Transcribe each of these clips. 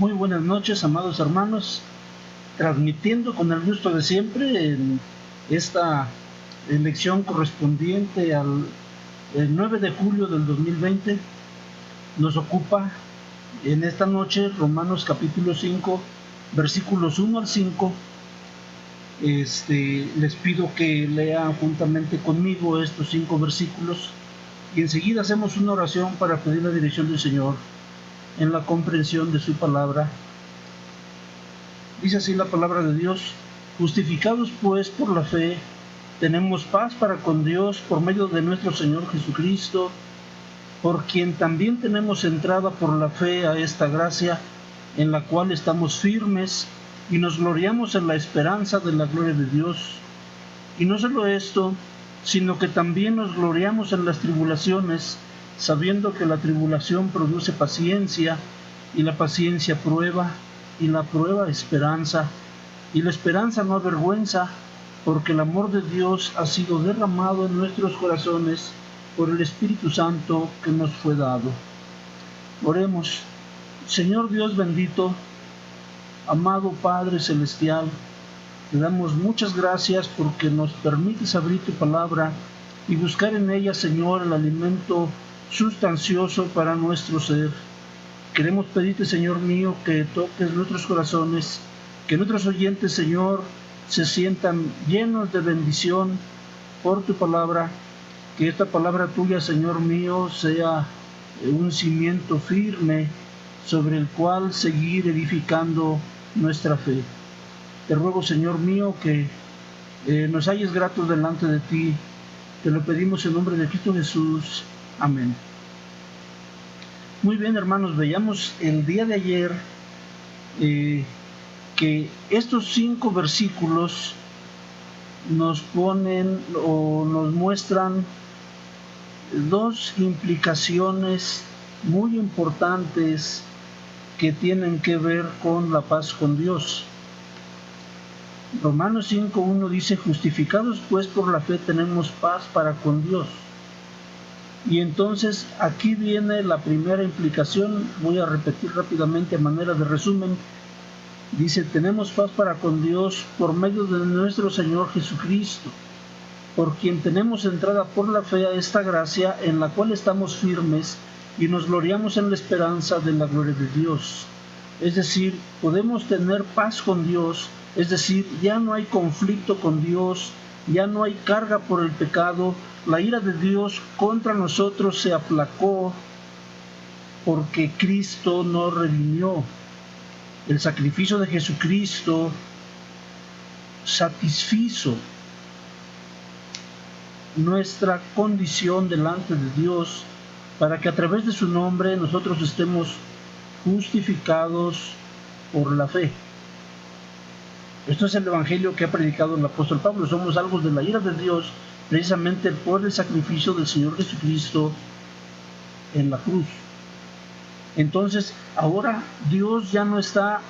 Muy buenas noches, amados hermanos, transmitiendo con el gusto de siempre en esta lección correspondiente al 9 de julio del 2020. Nos ocupa en esta noche Romanos capítulo 5, versículos 1 al 5. Les pido que lean juntamente conmigo estos 5 versículos y enseguida hacemos una oración para pedir la dirección del Señor en la comprensión de su palabra. Dice así la palabra de Dios: justificados pues por la fe, tenemos paz para con Dios por medio de nuestro Señor Jesucristo, por quien también tenemos entrada por la fe a esta gracia, en la cual estamos firmes y nos gloriamos en la esperanza de la gloria de Dios. Y no solo esto, sino que también nos gloriamos en las tribulaciones, sabiendo que la tribulación produce paciencia, y la paciencia prueba, y la prueba esperanza, y la esperanza no avergüenza, porque el amor de Dios ha sido derramado en nuestros corazones por el Espíritu Santo que nos fue dado. Oremos. Señor Dios bendito, amado Padre Celestial, te damos muchas gracias porque nos permites abrir tu palabra y buscar en ella, Señor, el alimento sustancioso para nuestro ser. Queremos pedirte, Señor mío, que toques nuestros corazones, que nuestros oyentes, Señor, se sientan llenos de bendición por tu palabra, que esta palabra tuya, Señor mío, sea un cimiento firme sobre el cual seguir edificando nuestra fe. Te ruego, Señor mío, que nos halles gratos delante de ti. Te lo pedimos en nombre de Cristo Jesús. Amén. Muy bien, hermanos, veíamos el día de ayer que estos 5 versículos nos ponen o nos muestran 2 implicaciones muy importantes que tienen que ver con la paz con Dios. Romanos 5:1 dice: justificados pues por la fe tenemos paz para con Dios. Y entonces aquí viene la primera implicación. Voy a repetir rápidamente a manera de resumen. Dice: tenemos paz para con Dios por medio de nuestro Señor Jesucristo, por quien tenemos entrada por la fe a esta gracia, en la cual estamos firmes y nos gloriamos en la esperanza de la gloria de Dios. Es decir, podemos tener paz con Dios, es decir, ya no hay conflicto con Dios, ya no hay carga por el pecado. La ira de Dios contra nosotros se aplacó porque Cristo nos redimió. El sacrificio de Jesucristo satisfizo nuestra condición delante de Dios, para que a través de su nombre nosotros estemos justificados por la fe. Esto es el evangelio que ha predicado el apóstol Pablo. Somos salvos de la ira de Dios precisamente por el sacrificio del Señor Jesucristo en la cruz. Entonces, ahora Dios ya no está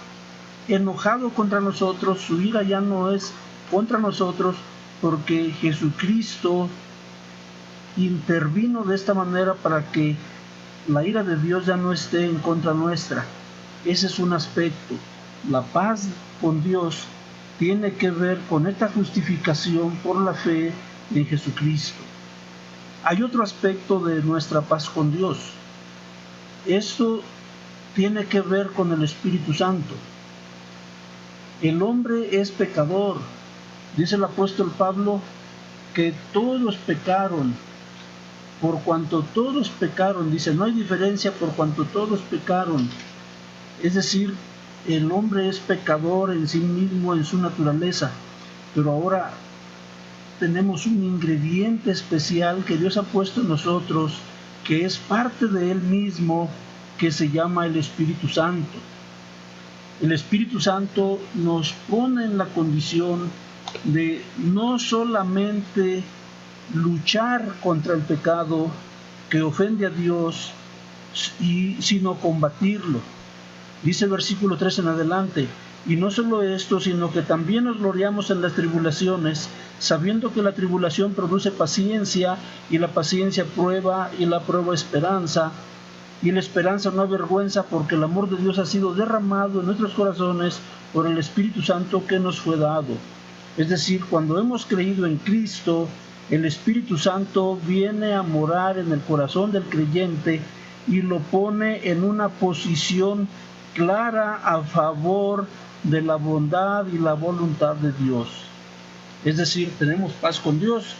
enojado contra nosotros, su ira ya no es contra nosotros, porque Jesucristo intervino de esta manera para que la ira de Dios ya no esté en contra nuestra. Ese es un aspecto. La paz con Dios tiene que ver con esta justificación por la fe en Jesucristo. Hay otro aspecto de nuestra paz con Dios. Esto tiene que ver con el Espíritu Santo. El hombre es pecador. Dice el apóstol Pablo que todos pecaron. Por cuanto todos pecaron, dice, no hay diferencia por cuanto todos pecaron. Es decir, el hombre es pecador en sí mismo, en su naturaleza. Pero ahora tenemos un ingrediente especial que Dios ha puesto en nosotros, que es parte de Él mismo, que se llama el Espíritu Santo. El Espíritu Santo nos pone en la condición de no solamente luchar contra el pecado que ofende a Dios, sino combatirlo. Dice el versículo 3 en adelante: y no solo esto, sino que también nos gloriamos en las tribulaciones, sabiendo que la tribulación produce paciencia, y la paciencia prueba, y la prueba esperanza, y la esperanza no avergüenza, porque el amor de Dios ha sido derramado en nuestros corazones por el Espíritu Santo que nos fue dado. Es decir, cuando hemos creído en Cristo, el Espíritu Santo viene a morar en el corazón del creyente y lo pone en una posición clara a favor de la bondad y la voluntad de Dios. Es decir, tenemos paz con Dios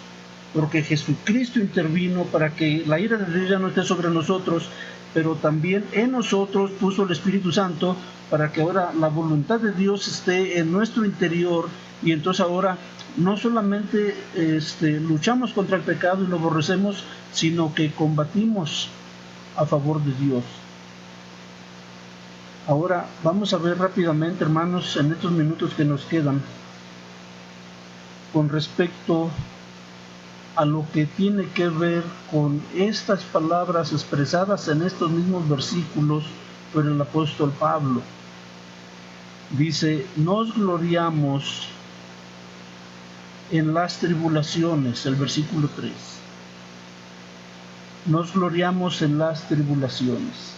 porque Jesucristo intervino para que la ira de Dios ya no esté sobre nosotros, pero también en nosotros puso el Espíritu Santo para que ahora la voluntad de Dios esté en nuestro interior, y entonces ahora no solamente luchamos contra el pecado y lo aborrecemos, sino que combatimos a favor de Dios. Ahora vamos a ver rápidamente, hermanos, en estos minutos que nos quedan, con respecto a lo que tiene que ver con estas palabras expresadas en estos mismos versículos por el apóstol Pablo. Dice, nos gloriamos en las tribulaciones, el versículo 3. Nos gloriamos en las tribulaciones.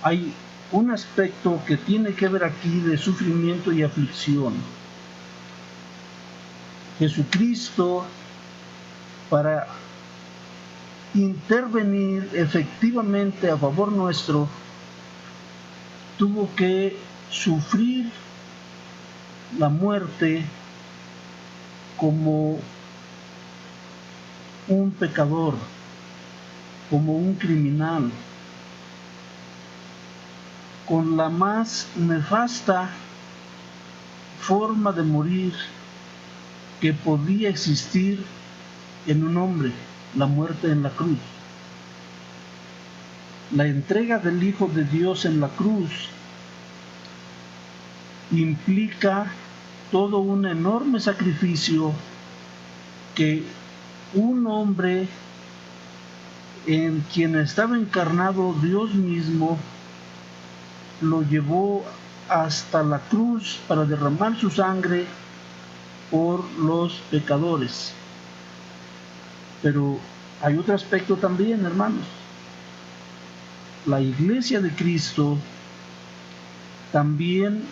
Hay un aspecto que tiene que ver aquí de sufrimiento y aflicción. Jesucristo, para intervenir efectivamente a favor nuestro, tuvo que sufrir la muerte como un pecador, como un criminal, con la más nefasta forma de morir que podía existir en un hombre, la muerte en la cruz. La entrega del Hijo de Dios en la cruz implica todo un enorme sacrificio que un hombre en quien estaba encarnado Dios mismo lo llevó hasta la cruz para derramar su sangre por los pecadores. Pero hay otro aspecto también, hermanos. La iglesia de Cristo también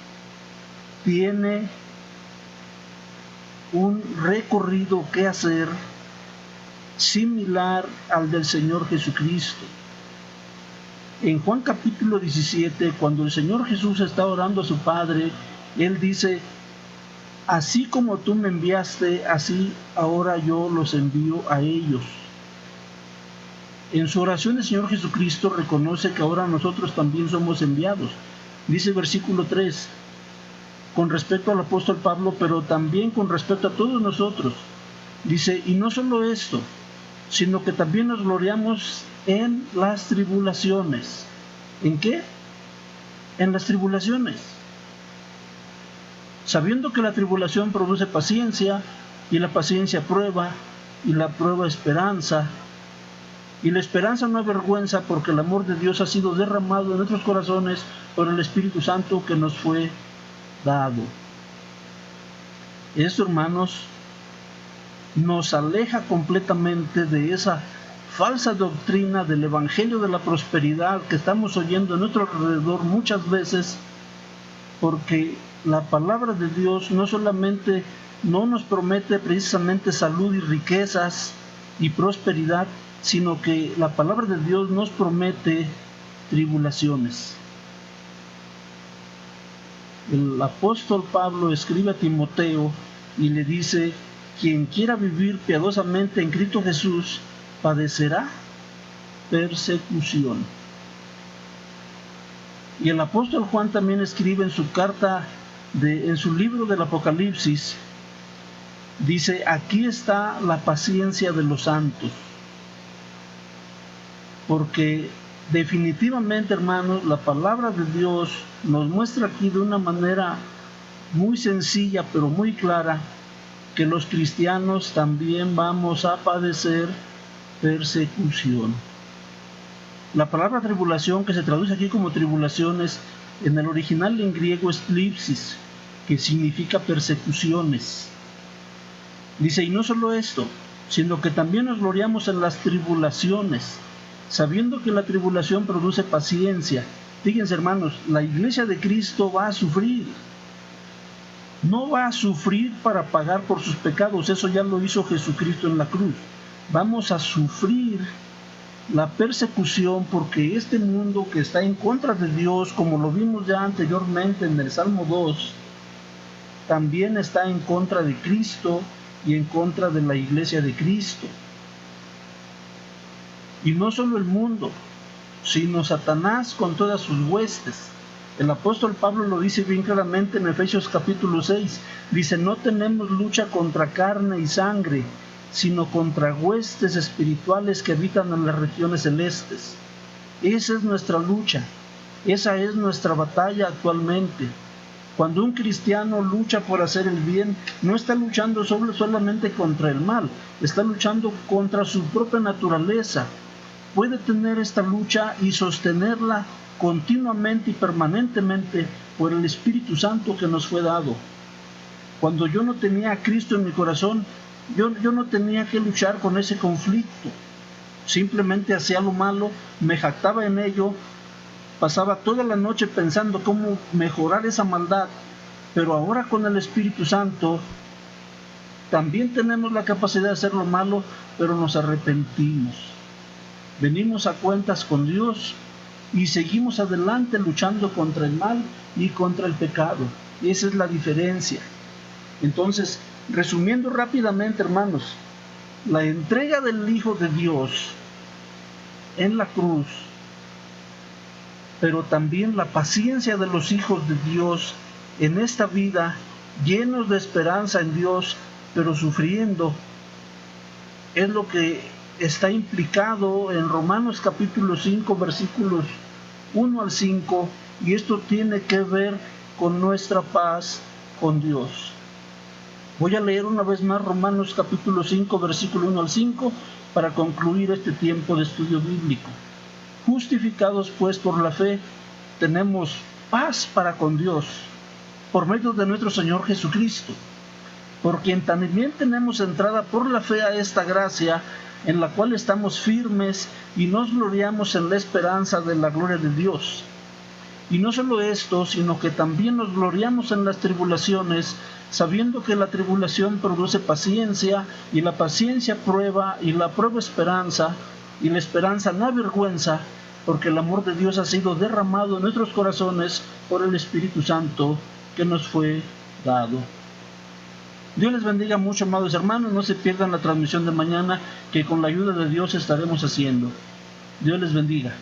tiene un recorrido que hacer similar al del Señor Jesucristo. En Juan capítulo 17, cuando el Señor Jesús está orando a su Padre, Él dice, así como tú me enviaste, así ahora yo los envío a ellos. En su oración el Señor Jesucristo reconoce que ahora nosotros también somos enviados. Dice el versículo 3, con respecto al apóstol Pablo, pero también con respecto a todos nosotros. Dice, y no solo esto, sino que también nos gloriamos en las tribulaciones. ¿En qué? En las tribulaciones. Sabiendo que la tribulación produce paciencia, y la paciencia prueba, y la prueba esperanza, y la esperanza no avergüenza, porque el amor de Dios ha sido derramado en nuestros corazones por el Espíritu Santo que nos fue dado. Esto, hermanos, nos aleja completamente de esa falsa doctrina del Evangelio de la prosperidad que estamos oyendo a nuestro alrededor muchas veces, porque la palabra de Dios no solamente no nos promete precisamente salud y riquezas y prosperidad, sino que la palabra de Dios nos promete tribulaciones. El apóstol Pablo escribe a Timoteo y le dice, quien quiera vivir piadosamente en Cristo Jesús, padecerá persecución. Y el apóstol Juan también escribe en su carta, en su libro del Apocalipsis, dice, aquí está la paciencia de los santos. Porque definitivamente, hermanos, la palabra de Dios nos muestra aquí de una manera muy sencilla, pero muy clara, que los cristianos también vamos a padecer persecución. La palabra tribulación, que se traduce aquí como tribulaciones, en el original en griego es tlipsis, que significa persecuciones. Dice, y no solo esto, sino que también nos gloriamos en las tribulaciones. sabiendo que la tribulación produce paciencia. Fíjense, hermanos, la iglesia de Cristo va a sufrir. No va a sufrir para pagar por sus pecados, eso ya lo hizo Jesucristo en la cruz. Vamos a sufrir la persecución porque este mundo que está en contra de Dios, como lo vimos ya anteriormente en el Salmo 2, también está en contra de Cristo y en contra de la iglesia de Cristo. Y no solo el mundo, sino Satanás con todas sus huestes. El apóstol Pablo lo dice bien claramente en Efesios capítulo 6. Dice, no tenemos lucha contra carne y sangre, sino contra huestes espirituales que habitan en las regiones celestes. Esa es nuestra lucha, esa es nuestra batalla actualmente. Cuando un cristiano lucha por hacer el bien, no está luchando solamente contra el mal, está luchando contra su propia naturaleza. Puede tener esta lucha y sostenerla continuamente y permanentemente por el Espíritu Santo que nos fue dado. Cuando yo no tenía a Cristo en mi corazón, yo no tenía que luchar con ese conflicto. Simplemente hacía lo malo, me jactaba en ello, pasaba toda la noche pensando cómo mejorar esa maldad. Pero ahora con el Espíritu Santo también tenemos la capacidad de hacer lo malo, pero nos arrepentimos. Venimos a cuentas con Dios y seguimos adelante luchando contra el mal y contra el pecado. Y esa es la diferencia. Entonces, resumiendo rápidamente, hermanos, la entrega del Hijo de Dios en la cruz, pero también la paciencia de los hijos de Dios en esta vida, llenos de esperanza en Dios, pero sufriendo, es lo que está implicado en Romanos capítulo 5, versículos 1 al 5, y esto tiene que ver con nuestra paz con Dios. Voy a leer una vez más Romanos capítulo 5, versículo 1 al 5, para concluir este tiempo de estudio bíblico. Justificados pues por la fe, tenemos paz para con Dios, por medio de nuestro Señor Jesucristo, por quien también tenemos entrada por la fe a esta gracia, en la cual estamos firmes y nos gloriamos en la esperanza de la gloria de Dios. Y no solo esto, sino que también nos gloriamos en las tribulaciones, sabiendo que la tribulación produce paciencia, y la paciencia prueba, y la prueba esperanza, y la esperanza no avergüenza, porque el amor de Dios ha sido derramado en nuestros corazones por el Espíritu Santo que nos fue dado. Dios les bendiga mucho, amados hermanos. No se pierdan la transmisión de mañana, que con la ayuda de Dios estaremos haciendo. Dios les bendiga.